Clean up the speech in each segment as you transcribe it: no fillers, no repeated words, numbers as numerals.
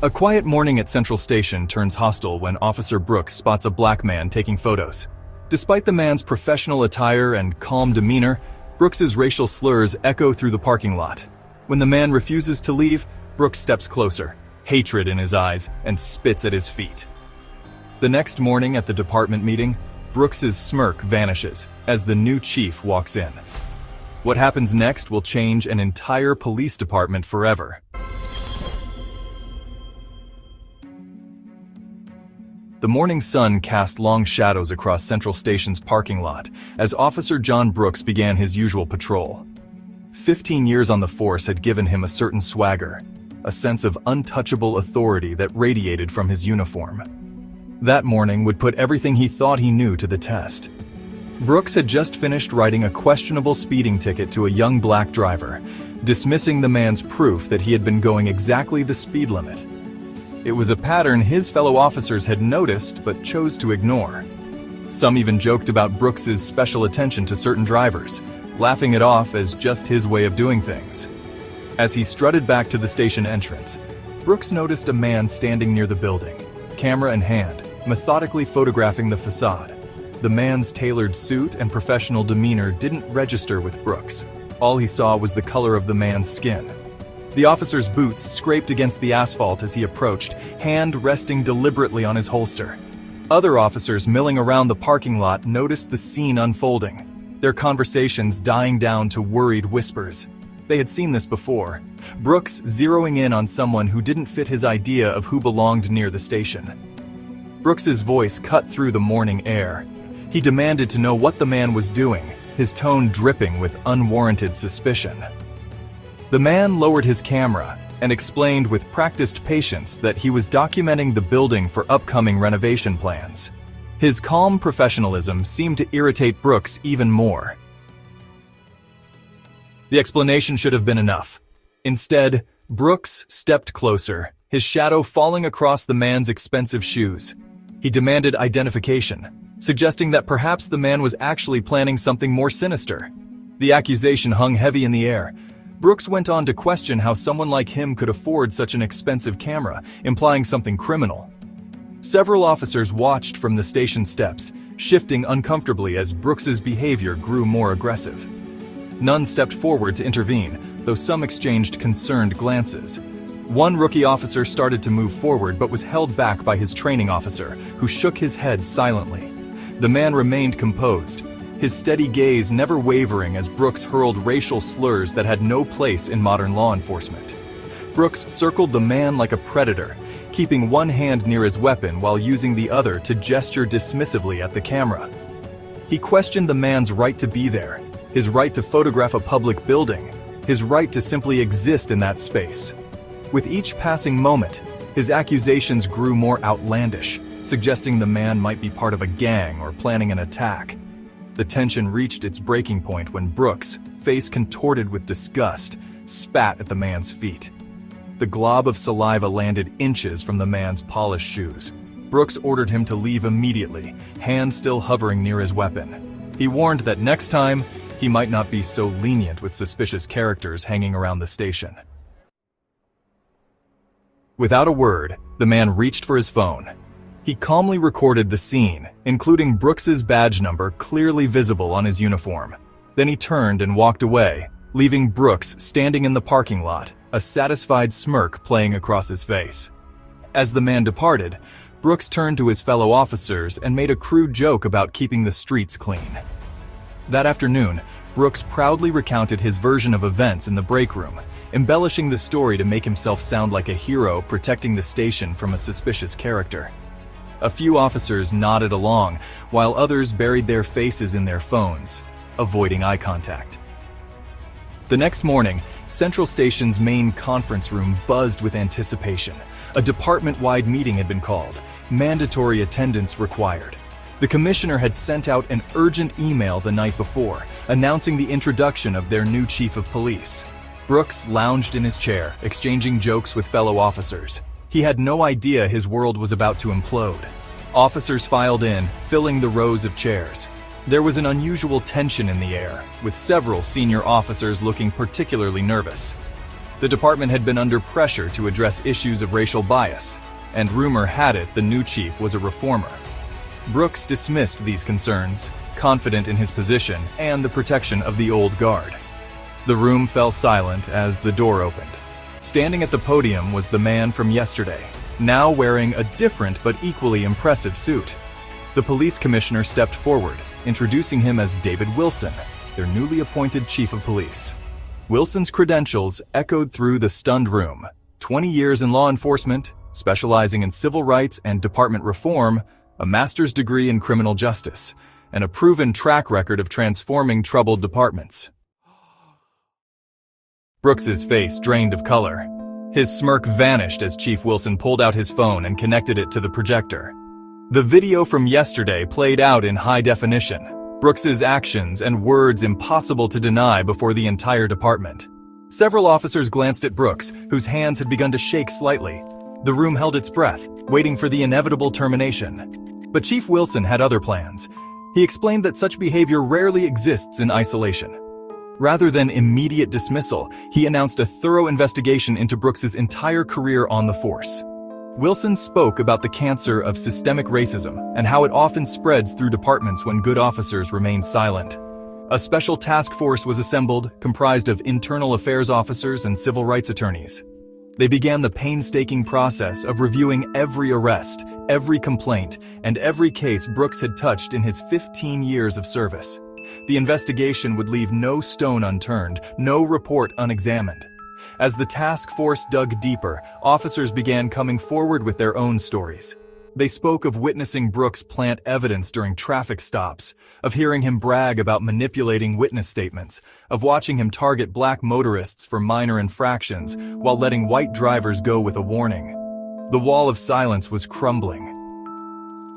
A quiet morning at Central Station turns hostile when Officer Brooks spots a black man taking photos. Despite the man's professional attire and calm demeanor, Brooks's racial slurs echo through the parking lot. When the man refuses to leave, Brooks steps closer, hatred in his eyes, and spits at his feet. The next morning at the department meeting, Brooks's smirk vanishes as the new chief walks in. What happens next will change an entire police department forever. The morning sun cast long shadows across Central Station's parking lot as Officer John Brooks began his usual patrol. 15 years on the force had given him a certain swagger, a sense of untouchable authority that radiated from his uniform. That morning would put everything he thought he knew to the test. Brooks had just finished writing a questionable speeding ticket to a young black driver, dismissing the man's proof that he had been going exactly the speed limit. It was a pattern his fellow officers had noticed but chose to ignore. Some even joked about Brooks's special attention to certain drivers, laughing it off as just his way of doing things. As he strutted back to the station entrance, Brooks noticed a man standing near the building, camera in hand, methodically photographing the facade. The man's tailored suit and professional demeanor didn't register with Brooks. All he saw was the color of the man's skin. The officer's boots scraped against the asphalt as he approached, hand resting deliberately on his holster. Other officers milling around the parking lot noticed the scene unfolding, their conversations dying down to worried whispers. They had seen this before, Brooks zeroing in on someone who didn't fit his idea of who belonged near the station. Brooks's voice cut through the morning air. He demanded to know what the man was doing, his tone dripping with unwarranted suspicion. The man lowered his camera and explained with practiced patience that he was documenting the building for upcoming renovation plans. His calm professionalism seemed to irritate Brooks even more. The explanation should have been enough. Instead, Brooks stepped closer, his shadow falling across the man's expensive shoes. He demanded identification, suggesting that perhaps the man was actually planning something more sinister. The accusation hung heavy in the air. Brooks went on to question how someone like him could afford such an expensive camera, implying something criminal. Several officers watched from the station steps, shifting uncomfortably as Brooks's behavior grew more aggressive. None stepped forward to intervene, though some exchanged concerned glances. One rookie officer started to move forward but was held back by his training officer, who shook his head silently. The man remained composed, his steady gaze never wavering as Brooks hurled racial slurs that had no place in modern law enforcement. Brooks circled the man like a predator, keeping one hand near his weapon while using the other to gesture dismissively at the camera. He questioned the man's right to be there, his right to photograph a public building, his right to simply exist in that space. With each passing moment, his accusations grew more outlandish, suggesting the man might be part of a gang or planning an attack. The tension reached its breaking point when Brooks, face contorted with disgust, spat at the man's feet. The glob of saliva landed inches from the man's polished shoes. Brooks ordered him to leave immediately, hand still hovering near his weapon. He warned that next time, he might not be so lenient with suspicious characters hanging around the station. Without a word, the man reached for his phone. He calmly recorded the scene, including Brooks's badge number clearly visible on his uniform. Then he turned and walked away, leaving Brooks standing in the parking lot, a satisfied smirk playing across his face. As the man departed, Brooks turned to his fellow officers and made a crude joke about keeping the streets clean. That afternoon, Brooks proudly recounted his version of events in the break room, embellishing the story to make himself sound like a hero protecting the station from a suspicious character. A few officers nodded along, while others buried their faces in their phones, avoiding eye contact. The next morning, Central Station's main conference room buzzed with anticipation. A department-wide meeting had been called, mandatory attendance required. The commissioner had sent out an urgent email the night before, announcing the introduction of their new chief of police. Brooks lounged in his chair, exchanging jokes with fellow officers. He had no idea his world was about to implode. Officers filed in, filling the rows of chairs. There was an unusual tension in the air, with several senior officers looking particularly nervous. The department had been under pressure to address issues of racial bias, and rumor had it the new chief was a reformer. Brooks dismissed these concerns, confident in his position and the protection of the old guard. The room fell silent as the door opened. Standing at the podium was the man from yesterday, now wearing a different but equally impressive suit. The police commissioner stepped forward, introducing him as David Wilson, their newly appointed chief of police. Wilson's credentials echoed through the stunned room: 20 years in law enforcement, specializing in civil rights and department reform, a master's degree in criminal justice, and a proven track record of transforming troubled departments. Brooks's face drained of color. His smirk vanished as Chief Wilson pulled out his phone and connected it to the projector. The video from yesterday played out in high definition, Brooks's actions and words impossible to deny before the entire department. Several officers glanced at Brooks, whose hands had begun to shake slightly. The room held its breath, waiting for the inevitable termination. But Chief Wilson had other plans. He explained that such behavior rarely exists in isolation. Rather than immediate dismissal, he announced a thorough investigation into Brooks's entire career on the force. Wilson spoke about the cancer of systemic racism and how it often spreads through departments when good officers remain silent. A special task force was assembled, comprised of internal affairs officers and civil rights attorneys. They began the painstaking process of reviewing every arrest, every complaint, and every case Brooks had touched in his 15 years of service. The investigation would leave no stone unturned, no report unexamined. As the task force dug deeper, officers began coming forward with their own stories. They spoke of witnessing Brooks plant evidence during traffic stops, of hearing him brag about manipulating witness statements, of watching him target black motorists for minor infractions while letting white drivers go with a warning. The wall of silence was crumbling.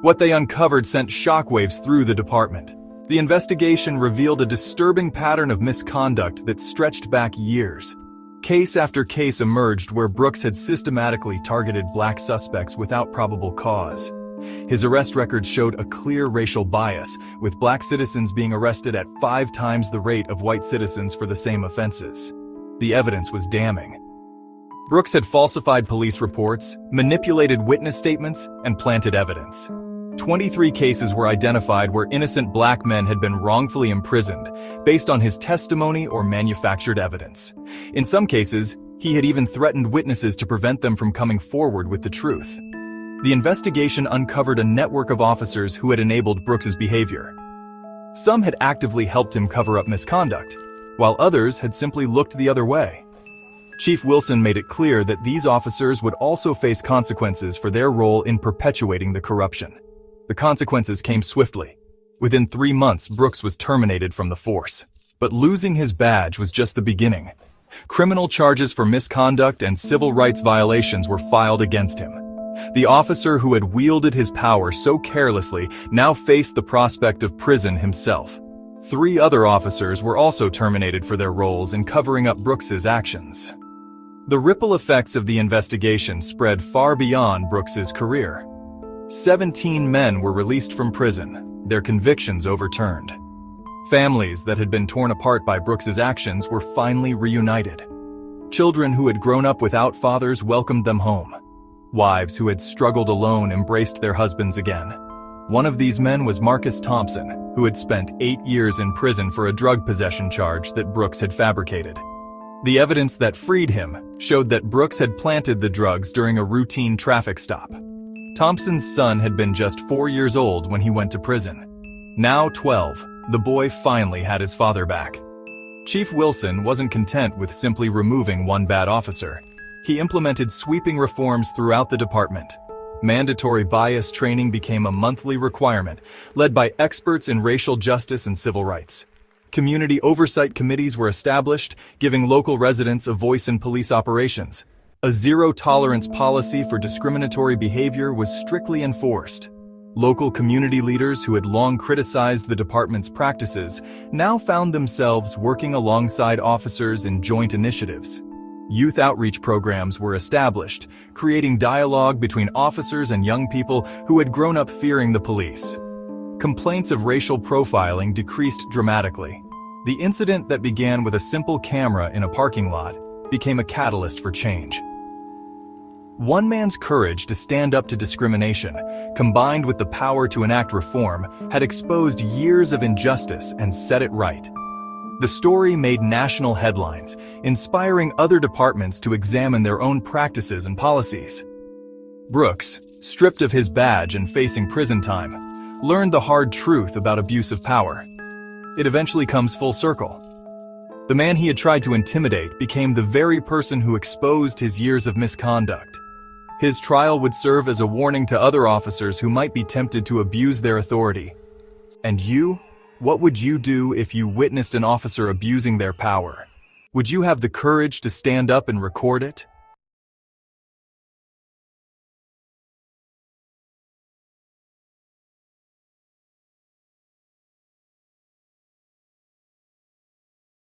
What they uncovered sent shockwaves through the department. The investigation revealed a disturbing pattern of misconduct that stretched back years. Case after case emerged where Brooks had systematically targeted black suspects without probable cause. His arrest records showed a clear racial bias, with black citizens being arrested at 5 times the rate of white citizens for the same offenses. The evidence was damning. Brooks had falsified police reports, manipulated witness statements, and planted evidence. 23 cases were identified where innocent black men had been wrongfully imprisoned based on his testimony or manufactured evidence. In some cases, he had even threatened witnesses to prevent them from coming forward with the truth. The investigation uncovered a network of officers who had enabled Brooks's behavior. Some had actively helped him cover up misconduct, while others had simply looked the other way. Chief Wilson made it clear that these officers would also face consequences for their role in perpetuating the corruption. The consequences came swiftly. Within 3 months, Brooks was terminated from the force. But losing his badge was just the beginning. Criminal charges for misconduct and civil rights violations were filed against him. The officer who had wielded his power so carelessly now faced the prospect of prison himself. 3 other officers were also terminated for their roles in covering up Brooks's actions. The ripple effects of the investigation spread far beyond Brooks's career. 17 men were released from prison, their convictions overturned. Families that had been torn apart by Brooks's actions were finally reunited. Children who had grown up without fathers welcomed them home. Wives who had struggled alone embraced their husbands again. One of these men was Marcus Thompson, who had spent 8 years in prison for a drug possession charge that Brooks had fabricated. The evidence that freed him showed that Brooks had planted the drugs during a routine traffic stop. Thompson's son had been just 4 years old when he went to prison. Now 12, the boy finally had his father back. Chief Wilson wasn't content with simply removing one bad officer. He implemented sweeping reforms throughout the department. Mandatory bias training became a monthly requirement, led by experts in racial justice and civil rights. Community oversight committees were established, giving local residents a voice in police operations. A zero-tolerance policy for discriminatory behavior was strictly enforced. Local community leaders who had long criticized the department's practices now found themselves working alongside officers in joint initiatives. Youth outreach programs were established, creating dialogue between officers and young people who had grown up fearing the police. Complaints of racial profiling decreased dramatically. The incident that began with a simple camera in a parking lot became a catalyst for change. One man's courage to stand up to discrimination, combined with the power to enact reform, had exposed years of injustice and set it right. The story made national headlines, inspiring other departments to examine their own practices and policies. Brooks, stripped of his badge and facing prison time, learned the hard truth about abuse of power. It eventually comes full circle. The man he had tried to intimidate became the very person who exposed his years of misconduct. His trial would serve as a warning to other officers who might be tempted to abuse their authority. And you? What would you do if you witnessed an officer abusing their power? Would you have the courage to stand up and record it?